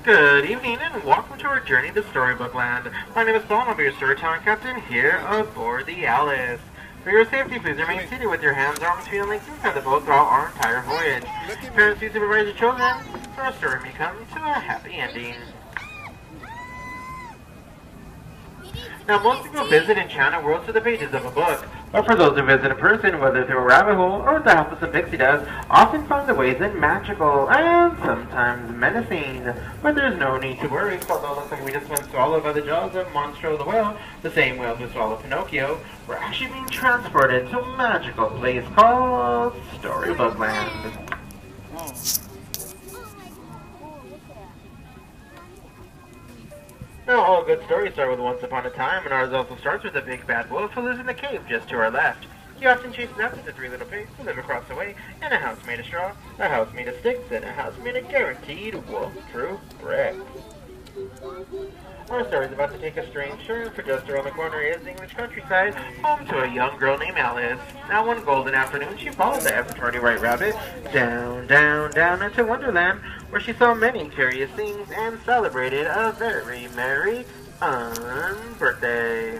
Good evening and welcome to our journey to Storybook Land. My name is Paul and I'll be your storytelling captain here aboard the Alice. For your safety, please remain seated with your hands, arms, feet, and legs inside the boat throughout our entire voyage. Parents, please supervise your children, so our story may come to a happy ending. Now, most people visit enchanted worlds through the pages of a book, but for those who visit in person, whether through a rabbit hole or with the help of some pixie dust, often find the ways in magical and sometimes menacing. But there's no need to worry, although it looks like we just went swallowed by the jaws of Monstro the whale, the same whale who swallowed Pinocchio. We're actually being transported to a magical place called Storybook Land. Now, all good stories start with once upon a time, and ours also starts with a big bad wolf who lives in the cave just to our left. He often chases after the three little pigs who live across the way in a house made of straw, a house made of sticks, and a house made of guaranteed wolf-proof bricks. Our story is about to take a strange turn, for just around the corner is the English countryside, home to a young girl named Alice. Now one golden afternoon, she followed the ever-tardy White Rabbit down, down, down into Wonderland, where she saw many curious things and celebrated a very merry birthday.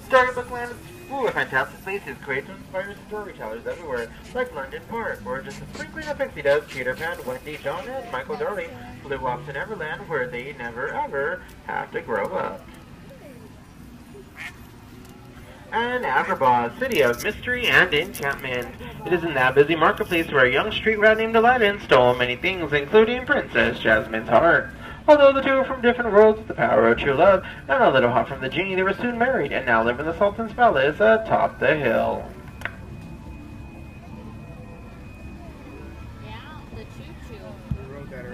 Storybook Land is full of fantastic places created to inspire storytellers everywhere, like London Park, where just a sprinkling of pixie dust, Peter Pan, Wendy, John, and Michael Darley flew off to Neverland, where they never ever have to grow up. And Agrabah, city of mystery and enchantment. It is in that busy marketplace where a young street rat named Aladdin stole many things, including Princess Jasmine's heart. Although the two were from different worlds with the power of true love, and a little hot from the genie, they were soon married and now live in the Sultan's palace atop the hill.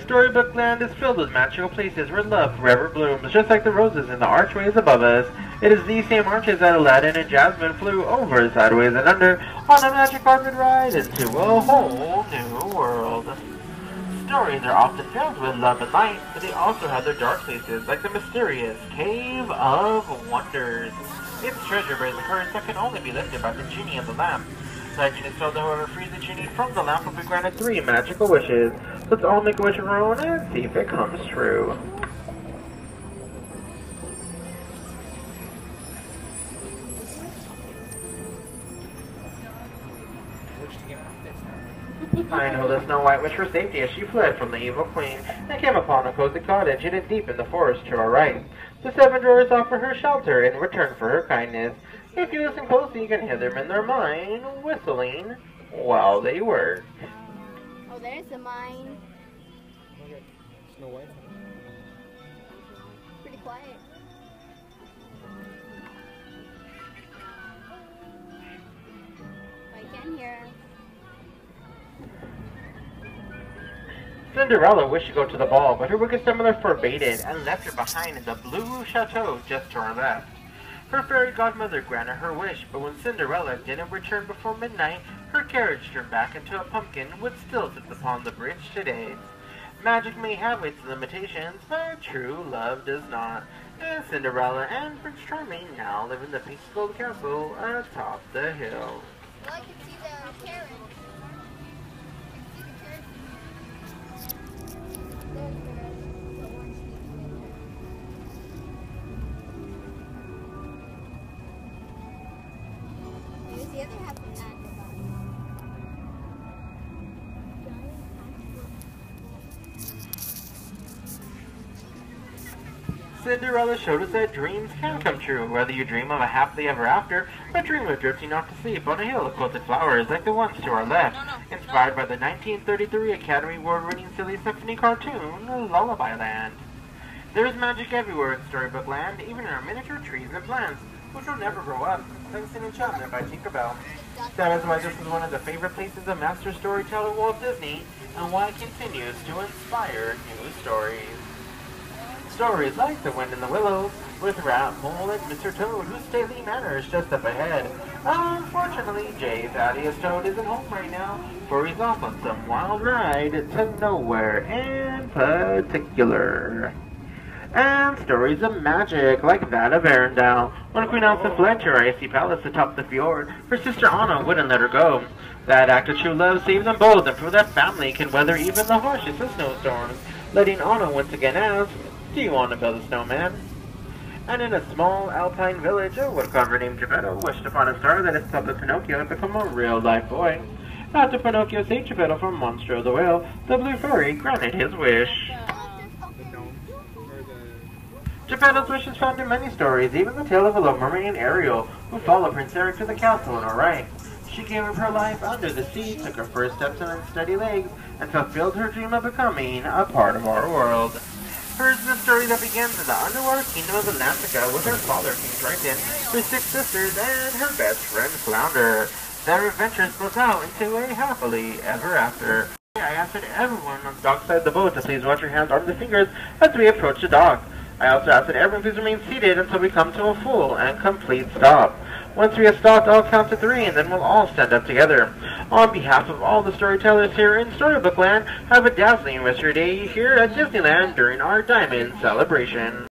Storybook Land is filled with magical places where love forever blooms, just like the roses in the archways above us. It is these same arches that Aladdin and Jasmine flew over, sideways and under, on a magic carpet ride into a whole new world. Stories are often filled with love and light, but they also have their dark places, like the mysterious Cave of Wonders. Its treasure bears a curse that can only be lifted by the genie of the lamp. Legend is told that whoever frees the genie from the lamp will be granted 3 magical wishes. Let's all make a wish of our own and see if it comes true. I know the Snow White wished for safety as she fled from the evil queen and came upon a cozy cottage hidden deep in the forest to her right. The 7 dwarfs offer her shelter in return for her kindness. If you listen closely, you can hear them in their mind whistling while they work. Oh, there's a mine. Okay. Snow White. Pretty quiet. I can hear him. Cinderella wished to go to the ball, but her wicked stepmother forbade it and left her behind in the blue chateau just to her left. Her fairy godmother granted her wish, but when Cinderella didn't return before midnight, her carriage turned back into a pumpkin which still sits upon the bridge today. Magic may have its limitations, but true love does not. And Cinderella and Prince Charming now live in the peaceful castle atop the hill. Well, I can see the carrot. There's the other half of Agrabah. Cinderella showed us that dreams can come true, whether you dream of a happily ever after, or dream of drifting off to sleep on a hill of quilted flowers like the ones to our left, inspired by the 1933 Academy Award-winning silly symphony cartoon, Lullaby Land. There is magic everywhere in Storybook Land, even in our miniature trees and plants, which will never grow up, thanks to Enchantment by Tinkerbell. That is why this is one of the favorite places of master storyteller Walt Disney, and why it continues to inspire new stories. Stories like The Wind in the Willows, with Rat, Mole, and Mr. Toad, whose stately manner is just up ahead. Unfortunately, Jay Thaddeus Toad isn't home right now, for he's off on some wild ride to nowhere in particular. And stories of magic, like that of Arendelle. When Queen Elsa fled to her icy palace atop the fjord, her sister Anna wouldn't let her go. That act of true love saves them both and proves that family can weather even the harshest of snowstorms. Letting Anna once again ask, do you want to build a snowman? And in a small alpine village, a woodcarver named Geppetto wished upon a star that his puppet Pinocchio had become a real-life boy. After Pinocchio saved Geppetto from Monstro the whale, the blue fairy granted his wish. Geppetto's wish is found in many stories, even the tale of a little mermaid Ariel, who followed Prince Eric to the castle in Orion. She gave up her life under the sea, took her first steps on unsteady legs, and fulfilled her dream of becoming a part of our world. Hers is a story that begins in the underwater kingdom of Atlantica with her father, King Triton, her 6 sisters, and her best friend, Flounder. Their adventure split out into a happily ever after. I asked everyone on the dock side of the boat to please wash your hands on the fingers as we approach the dock. I also asked that everyone please remain seated until we come to a full and complete stop. Once we have stopped, I'll count to 3 and then we'll all stand up together. On behalf of all the storytellers here in Storybook Land, have a dazzling rest of your day here at Disneyland during our Diamond Celebration.